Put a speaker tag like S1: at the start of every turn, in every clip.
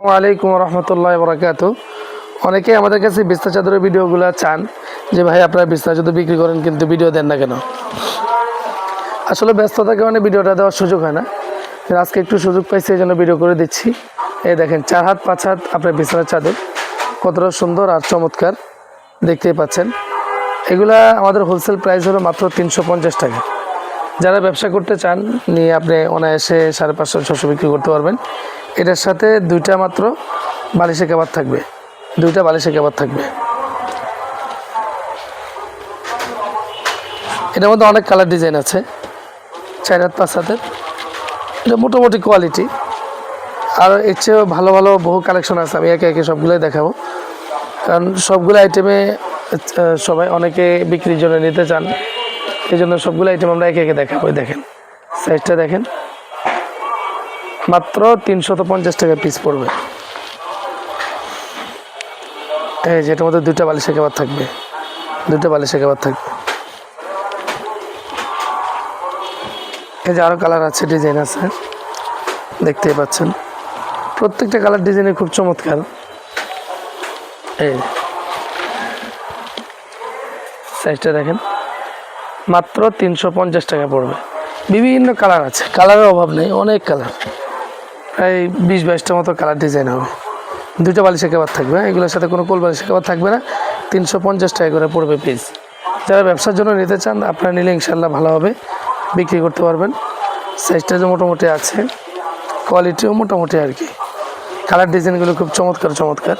S1: ওয়ালাইকুম রহমতুল্লাহ বরাকাতু। অনেকেই আমাদের কাছে বিছনা চাদরের ভিডিওগুলো চান যে ভাই আপনারা বিছনা চাদর বিক্রি করেন কিন্তু ভিডিও দেন না কেন। আসলে ব্যস্ততার কারণে ভিডিওটা দেওয়ার সুযোগ হয় না, আজকে একটু সুযোগ পাইছি এই জন্য ভিডিও করে দিচ্ছি। এই দেখেন 4 হাত 5 হাত আপনার বিছনার চাদর কতটা সুন্দর আর চমৎকার দেখতেই পাচ্ছেন। এগুলা আমাদের হোলসেল প্রাইস হলো মাত্র 350 টাকা। যারা ব্যবসা করতে চান নিয়ে আপনি অনায়াসে 550-600 বিক্রি করতে পারবেন। এটার সাথে দুইটা মাত্র বালিশের কভার থাকবে, দুইটা বালিশের কভার থাকবে। এটার মধ্যে অনেক কালার ডিজাইন আছে, 4 হাত 5 হাতের। এটা মোটামুটি কোয়ালিটি, আর এর চেয়েও ভালো ভালো বহু কালেকশন আছে। আমি একে একে সবগুলোই দেখাবো, কারণ সবগুলো আইটেমে সবাই অনেকে বিক্রির জন্য নিতে চান, এই জন্য সবগুলো আইটেম আমরা একে একে দেখাবো। দেখেন সাইজটা দেখেন, মাত্র 350 টাকা পিস পড়বে। এই যেটার মধ্যে দুইটা বালিশের কভার থাকবে, দুইটা বালিশের কভার থাকবে। এই যে আরও কালার আছে, ডিজাইন আছে, দেখতেই পাচ্ছেন। প্রত্যেকটা কালার ডিজাইনে খুব চমৎকার। এই সাইজটা দেখেন, মাত্র 350 টাকা পড়বে। বিভিন্ন কালার আছে, কালারের অভাব নেই, অনেক কালার, প্রায় 20-22টা মতো কালার ডিজাইন হবে। দুইটা বালিশের কভার থাকবে, এগুলোর সাথে কোনো কোল বালিশের কভার থাকবে না। 350 টাকা করে পড়বে পিস। যারা ব্যবসার জন্য নিতে চান আপনারা নিলে ইনশাল্লাহ ভালো হবে, বিক্রি করতে পারবেন। সাইজটা যে মোটামুটি আছে, কোয়ালিটিও মোটামুটি আর কি। কালার ডিজাইনগুলো খুব চমৎকার চমৎকার।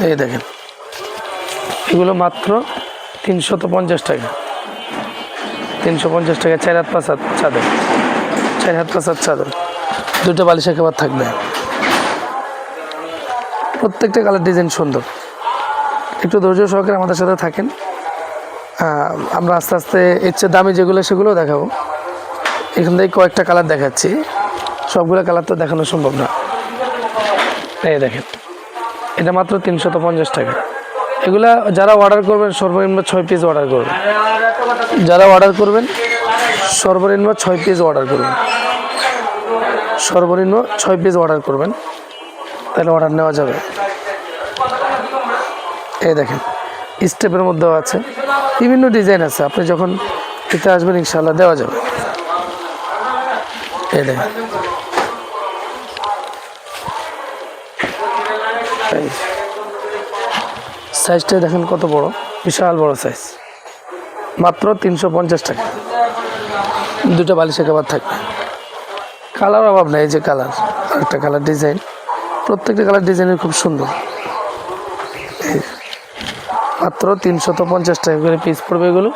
S1: এই দেখেন, এগুলো মাত্র 350 টাকা। 350 টাকা 4 হাত 5 হাত চাদর, 4 হাত 5 হাত চাদর, দুটো বালিশের কভার থাকবে। প্রত্যেকটা কালার ডিজাইন সুন্দর। একটু ধৈর্য সহকারে আমাদের সাথে থাকেন, আমরা আস্তে আস্তে এর চেয়ে দামি যেগুলো সেগুলোও দেখাবো। এখান থেকে কয়েকটা কালার দেখাচ্ছি, সবগুলো কালার তো দেখানো সম্ভব না। এই দেখেন, এটা মাত্র 350 টাকা। এগুলা যারা অর্ডার করবেন সর্বনিম্ন 6 পিস অর্ডার করবেন। যারা অর্ডার করবেন সর্বনিম্ন 6 পিস অর্ডার করবেন, সর্বনিম্ন 6 পিস অর্ডার করবেন, তাহলে অর্ডার নেওয়া যাবে। এই দেখেন, স্টেপের মধ্যেও আছে, বিভিন্ন ডিজাইন আছে। আপনি যখন নিতে আসবেন ইনশাআল্লাহ দেওয়া যাবে। এই দেখেন, সাইজটা দেখেন কত বড়, বিশাল বড় সাইজ। মাত্র 350 টাকা। দুটো বালিশের কভার থাকবে। কালার অভাব নেই, এই যে কালার, আরেকটা কালার ডিজাইন। প্রত্যেকটা কালার ডিজাইনের খুব সুন্দর। মাত্র 350 টাকা করে পিস পড়বে এগুলো।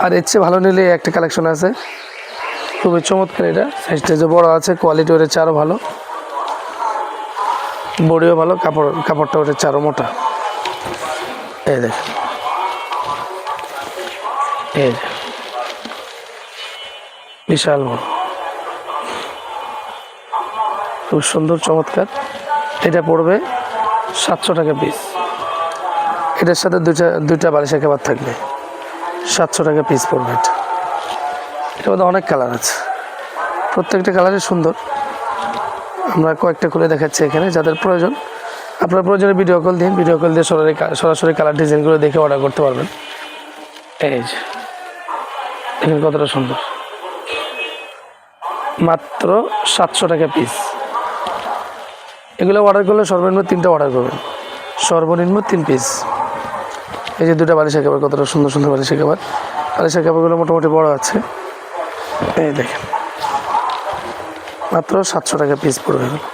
S1: আর এর চেয়ে ভালো নিলে একটা কালেকশন আছে, খুবই চমৎকার। এটা সাইজটা যে বড় আছে, কোয়ালিটি ওটা আরও ভালো, বডিও ভালো, কাপড়টা ওটা আরও মোটা। এই দেখেন, এই বিশাল বড়, খুব সুন্দর চমৎকার। এটা পড়বে 700 টাকা পিস। এটার সাথে দুইটা বালিশের কভার থাকবে, 700 টাকা পিস পড়বে। এটার মধ্যে অনেক কালার আছে, প্রত্যেকটা কালারই সুন্দর। আমরা কয়েকটা খুলে দেখাচ্ছি এখানে, যাদের প্রয়োজন আপনার প্রয়োজনে ভিডিও কল দিন, ভিডিও কল দিয়ে সরাসরি কালার ডিজাইনগুলো দেখে অর্ডার করতে পারবেন। এই যে দেখেন কতটা সুন্দর, মাত্র 700 টাকা পিস। এগুলো অর্ডার করলে সর্বনিম্ন 3টা অর্ডার করবেন, সর্বনিম্ন 3 পিস। এই যে দুটো বালিশের কভার, কতটা সুন্দর সুন্দর বালিশের কভার। বালিশের কভারগুলো মোটামুটি বড় আছে। এই দেখেন, মাত্র 700 টাকা পিস পড়বে এগুলো।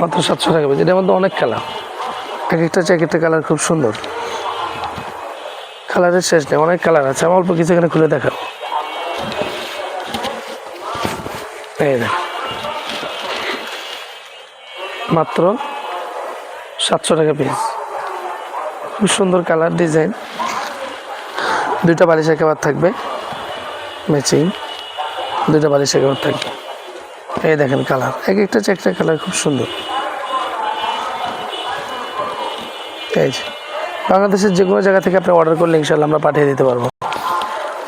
S1: মাত্র 700 টাকা পিস। এটার মধ্যে অনেক কালার, এক একটা কালার খুব সুন্দর। কালারের শেষ নেই, অনেক কালার আছে। আমি অল্প কিছু এখানে খুলে দেখাবো। এই দেখ, মাত্র 700 টাকা পিস। খুব সুন্দর কালার ডিজাইন। দুইটা বালিশের কভার থাকবে ম্যাচিং, দুইটা বালিশের কভার থাকবে। এই দেখেন কালার, এক একটা কালার খুব সুন্দর। এই যে বাংলাদেশের যে কোনো জায়গা থেকে আপনি অর্ডার করলে ইনশাল্লাহ আমরা পাঠিয়ে দিতে পারবো,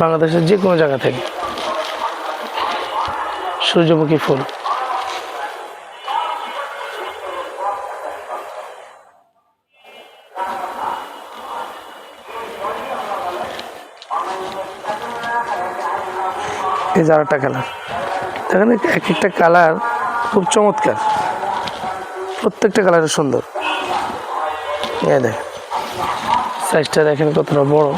S1: বাংলাদেশের যে কোনো জায়গা থেকে। সূর্যমুখী ফুল, এই যে আরেকটা কালার দেখেন, এক একটা কালার খুব চমৎকার, প্রত্যেকটা কালারের সুন্দর। এই দেখেন সাইজটা দেখেন কতটা বড়,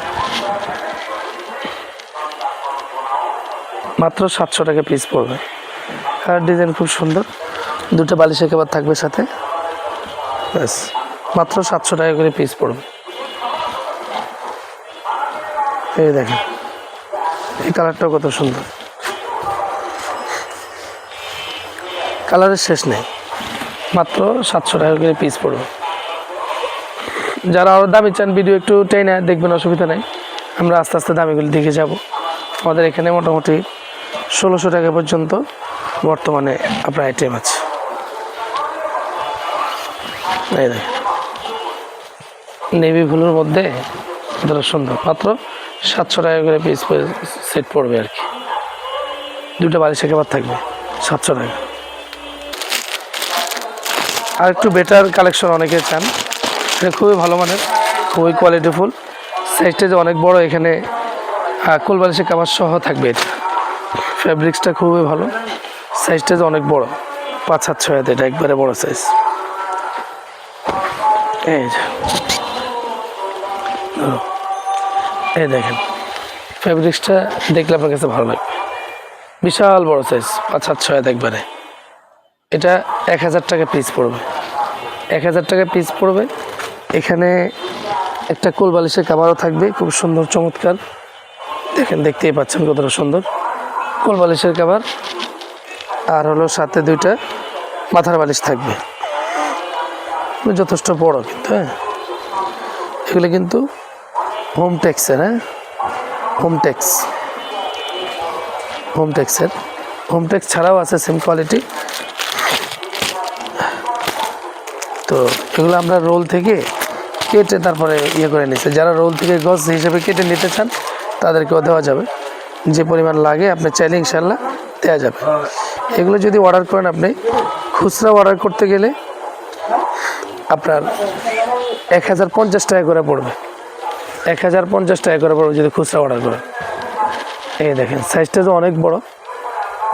S1: মাত্র 700 টাকা পিস পড়বে। কালার ডিজাইন খুব সুন্দর, দুটো বালিশের কভার থাকবে সাথে, ব্যাস মাত্র 700 টাকা করে পিস পড়বে। এই দেখেন এই কালারটাও কত সুন্দর, কালারের শেষ নেই, মাত্র 700 টাকা করে পিস পড়বে। যারা আরও দামি চান ভিডিও একটু টেনে দেখবেন, অসুবিধা নেই, আমরা আস্তে আস্তে দামিগুলি দেখে যাব। আমাদের এখানে মোটামুটি 1600 টাকা পর্যন্ত বর্তমানে আপনার আইটেম আছে। এই দেখেন নেভি ব্লুর মধ্যে কতটা সুন্দর, মাত্র 700 টাকা করে পিস সেট পড়বে আর কি। দুটো বালিশের কভার থাকবে 700 টাকা। আর একটু বেটার কালেকশন অনেকে চান, এটা খুবই ভালো মানের, খুবই কোয়ালিটিফুল, সাইজটা যে অনেক বড়, এখানে কোল বালিশের কভার সহ থাকবে। এটা ফ্যাব্রিক্সটা খুবই ভালো, সাইজটা যে অনেক বড়, 5-7-6 হাত, এটা একবারে বড় সাইজ। এই যে এই দেখেন ফ্যাব্রিক্সটা দেখলে আপনার কাছে ভালো লাগবে, বিশাল বড় সাইজ, 5-7-6 হাত একবারে। এটা 1000 টাকা পিস পড়বে, 1000 টাকা পিস পড়বে। এখানে একটা কোল বালিশের কভারও থাকবে, খুব সুন্দর চমৎকার, দেখেন দেখতেই পাচ্ছেন কতটা সুন্দর কোল বালিশের কভার। আর হলো সাথে দুইটা মাথার বালিশ থাকবে, যথেষ্ট বড় কিন্তু। হ্যাঁ এগুলো কিন্তু হোম টেক্সের, হ্যাঁ হোম টেক্সের, হোম টেক্স ছাড়াও আছে সেম কোয়ালিটি। তো এগুলো আমরা রোল থেকে কেটে তারপরে করে নিচ্ছি। যারা রোল থেকে গজ হিসেবে কেটে নিতে চান তাদেরকেও দেওয়া যাবে, যে পরিমাণ লাগে আপনি চাইলে ইনশাল্লাহ দেওয়া যাবে। এগুলো যদি অর্ডার করেন, আপনি খুচরা অর্ডার করতে গেলে আপনার 1050 টাকা করে পড়বে, 1050 টাকা করে পড়বে যদি খুচরা অর্ডার করেন। এই দেখেন সাইজটা তো অনেক বড়,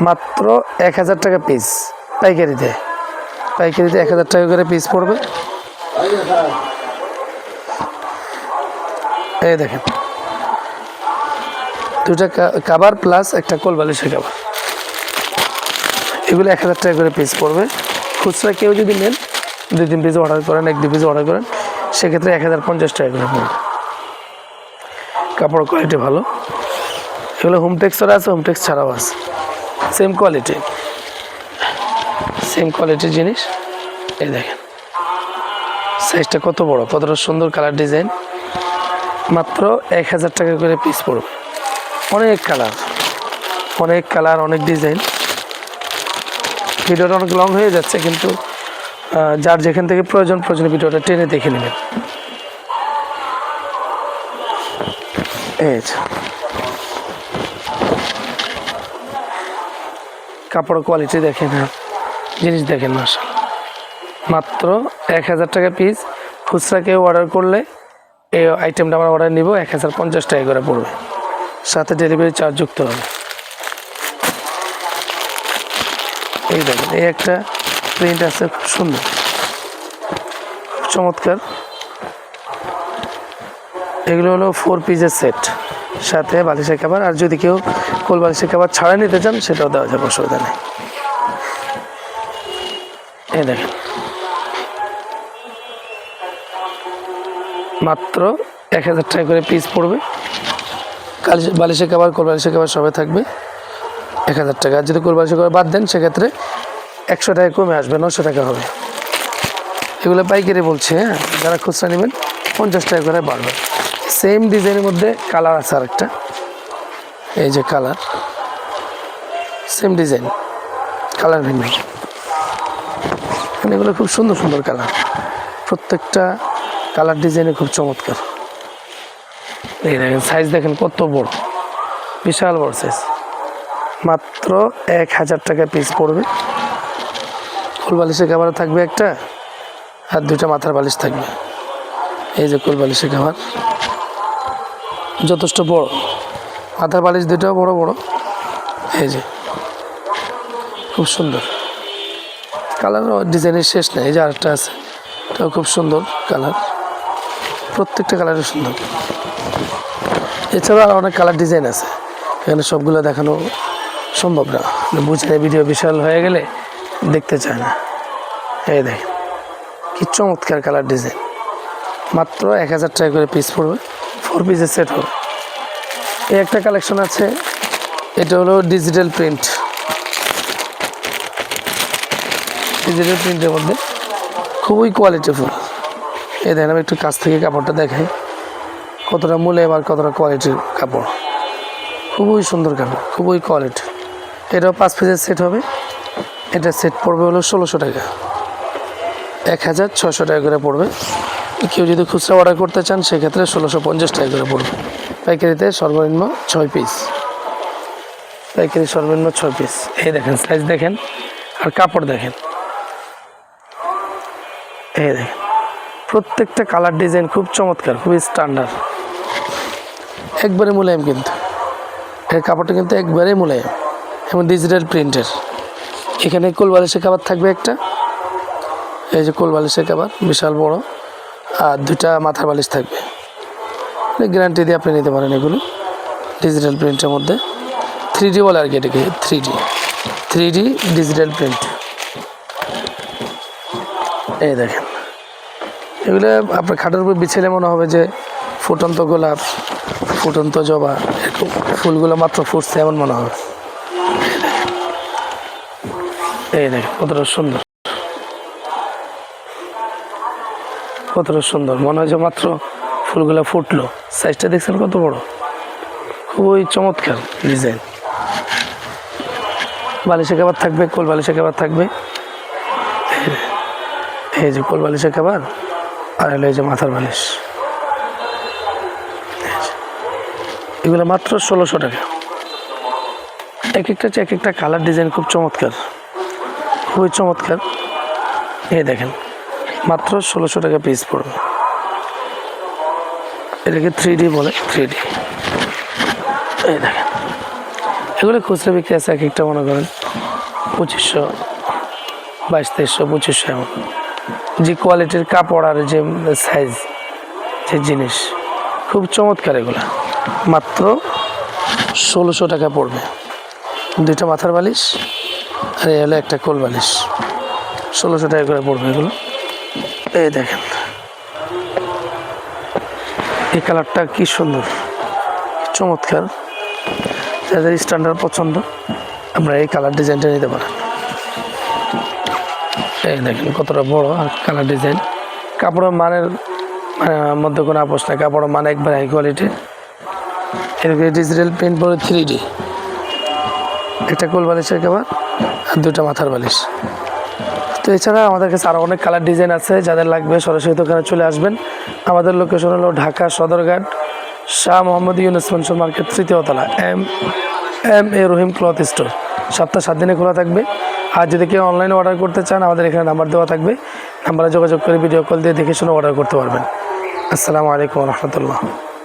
S1: মাত্র 1000 টাকা পিস পাইকারিতে 1000 টাকা করে পিস পড়বে। এই দেখেন দুটা কভার প্লাস একটা কোল বালিশের কভার, এগুলো 1000 টাকা করে পিস পড়বে। খুচরা কেউ যদি নেন, 2-3 পিস অর্ডার করেন, 1-2 পিস অর্ডার করেন, সেক্ষেত্রে 1050 টাকা করে পড়বে। কাপড় কোয়ালিটি ভালো, এগুলো হোম টেক্সের আছে, হোম টেক্স ছাড়াও আছে, সেম কোয়ালিটির জিনিস। এই দেখেন সাইজটা কত বড়, কতটা সুন্দর কালার ডিজাইন, মাত্র 1000 টাকা করে পিস পড়বে। অনেক কালার অনেক ডিজাইন। ভিডিওটা অনেক লং হয়ে যাচ্ছে, কিন্তু যার যেখান থেকে প্রয়োজনে ভিডিওটা টেনে দেখে নেবেন। এই কাপড় কোয়ালিটি দেখেন, জিনিস দেখেন, মাশাআল্লাহ মাত্র 1000 টাকা পিস। খুচরা কেউ অর্ডার করলে এই আইটেমটা আমরা অর্ডার নিব, 1050 টাকা করে পড়বে, সাথে ডেলিভারি চার্জ যুক্ত হবে। এই দেখেন এই একটা প্রিন্ট আছে, খুব সুন্দর চমৎকার। এগুলো হলো 4 পিসের সেট, সাথে বালিশের কভার। আর যদি কেউ কোল বালিশের কভার ছাড়া নিতে চান, সেটাও দেওয়া যাবে, অসুবিধা নেই। এই দেখেন মাত্র 1000 টাকা করে পিস পড়বে। বালিশের কভার, কোল বালিশের কভার সবাই থাকবে 1000 টাকা। আর যদি কোল বালিশের কভার বাদ দেন, সেক্ষেত্রে 100 টাকা কমে আসবে, 900 টাকা হবে। এগুলো পাইকারি বলছে, হ্যাঁ যারা খুচরা নেবেন 50 টাকা করে বাড়বে। সেম ডিজাইনের মধ্যে কালার আছে আরেকটা, এই যে কালার, সেম ডিজাইন, কালার ভিন্ন। এগুলো খুব সুন্দর কালার, প্রত্যেকটা কালার ডিজাইনে খুব চমৎকার। এই দেখেন সাইজ দেখেন কত বড়, বিশাল বড় সাইজ। মাত্র 1000 টাকা পিস পড়বে। কোল বালিশের কভার থাকবে একটা, আর 2টা মাথার বালিশ থাকবে। এই যে কোল বালিশের কভার যথেষ্ট বড়, মাথার বালিশ 2টাও বড় বড়। এই যে খুব সুন্দর কালার, ডিজাইনের শেষ নেই। এই যে আরেকটা আছে, এটাও খুব সুন্দর কালার, প্রত্যেকটা কালারই সুন্দর। এছাড়াও আর অনেক কালার ডিজাইন আছে, এখানে সবগুলো দেখানো সম্ভব না, বুঝলে ভিডিও বিশাল হয়ে গেলে দেখতে চায় না। এই দেখেন কি চমৎকার কালার ডিজাইন, মাত্র 1000 টাকা করে পিস পড়বে। 4 পিসের সেট হবে। এই একটা কালেকশন আছে, এটা হলো ডিজিটাল প্রিন্ট। ডিজিটাল প্রিন্টের মধ্যে খুবই কোয়ালিটিফুল। এই দেখেন আমি একটু কাছ থেকে কাপড়টা দেখাই, কতটা মূল্যে আর কতটা কোয়ালিটির কাপড়। খুবই সুন্দর কাপড়, খুবই কোয়ালিটি। এটাও 5 পিসের সেট হবে। এটা সেট পড়বে হলো 1600 টাকা, 1600 টাকা করে পড়বে। কেউ যদি খুচরা অর্ডার করতে চান সেক্ষেত্রে 1650 টাকা করে পড়বে। পাইকারিতে সর্বনিম্ন 6 পিস, পাইকারি সর্বনিম্ন 6 পিস। এই দেখেন সাইজ দেখেন আর কাপড় দেখেন। এই দেখেন প্রত্যেকটা কালার ডিজাইন খুব চমৎকার, খুবই স্ট্যান্ডার্ড, একবারে মোলায়েম। কিন্তু এর কাপড়টা কিন্তু একবারে মোলায়েম এবং ডিজিটাল প্রিন্টের। এখানে কোল বালিশের কভার থাকবে একটা, এই যে কোল বালিশের কভার বিশাল বড়, আর 2টা মাথার বালিশ থাকবে। গ্যারান্টি দিয়ে আপনি নিতে পারেন। এগুলো ডিজিটাল প্রিন্টের মধ্যে 3D বলে আর কি, এটাকে 3D ডিজিটাল প্রিন্ট। এই দেখেন এগুলো আপনার খাটের উপর বিছালে মনে হবে যে ফুটন্ত গোলাপ, ফুটন্ত জবা, এরকম ফুলগুলো মাত্র ফুটছে এমন মনে হবে। এই দেখেন কতটা সুন্দর, কতটা সুন্দর, মনে হয় যে মাত্র ফুলগুলো ফুটলো। সাইজটা দেখছেন কত বড়, খুবই চমৎকার ডিজাইন। বালিশের কভার থাকবে, কোল বালিশের কভার থাকবে। এই যে কোল বালিশের কভার, আর হলো এই যে মাথার বালিশ। এগুলো মাত্র 1600 টাকা। এক একটা কালার ডিজাইন খুব চমৎকার, খুবই চমৎকার। এই দেখেন মাত্র 1600 টাকা পিস পড়বে। এটাকে 3D বলে, 3D। এই দেখেন এগুলো খুচরা বিক্রি আছে, এক একটা মনে করেন 2500, 2200, 2500 এমন। যে কোয়ালিটির কাপড় আর যে সাইজ, যে জিনিস খুব চমৎকার। এগুলো মাত্র 1600 টাকা পড়বে। 2টা মাথার বালিশ আর এই হলো একটা কোল বালিশ, 1600 টাকা করে পড়বে এগুলো। এই দেখেন এই কালারটা কি সুন্দর, চমৎকার। যাদের স্ট্যান্ডার্ড পছন্দ আপনারা এই কালার ডিজাইনটা নিতে পারেন। এই দেখেন কতটা বড় আর কালার ডিজাইন। কাপড়ের মানের মধ্যে কোনো আপোষ নাই, কাপড়ের মান একবার হাই কোয়ালিটি। এদিকে ডিজিটাল প্রিন্ট পরে 3D। একটা কোল বালিশের কভার আর 2টা মাথার বালিশ। তো এছাড়া আমাদের কাছে আরও অনেক কালার ডিজাইন আছে, যাদের লাগবে সরাসরি দোকানে চলে আসবেন। আমাদের লোকেশন হলো ঢাকা সদরঘাট, শাহ মোহাম্মদ ইউনুস মনসুর মার্কেট, 3য় তলা, M A Rahim cloth store. সপ্তাহ 7 দিনে খোলা থাকবে। আর যদি কেউ অনলাইনে অর্ডার করতে চান আমাদের এখানে নাম্বার দেওয়া থাকবে, নাম্বারে যোগাযোগ করে ভিডিও কল দিয়ে দেখে শুনে অর্ডার করতে পারবেন। আসসালামু আলাইকুম রহমতুল্লাহ।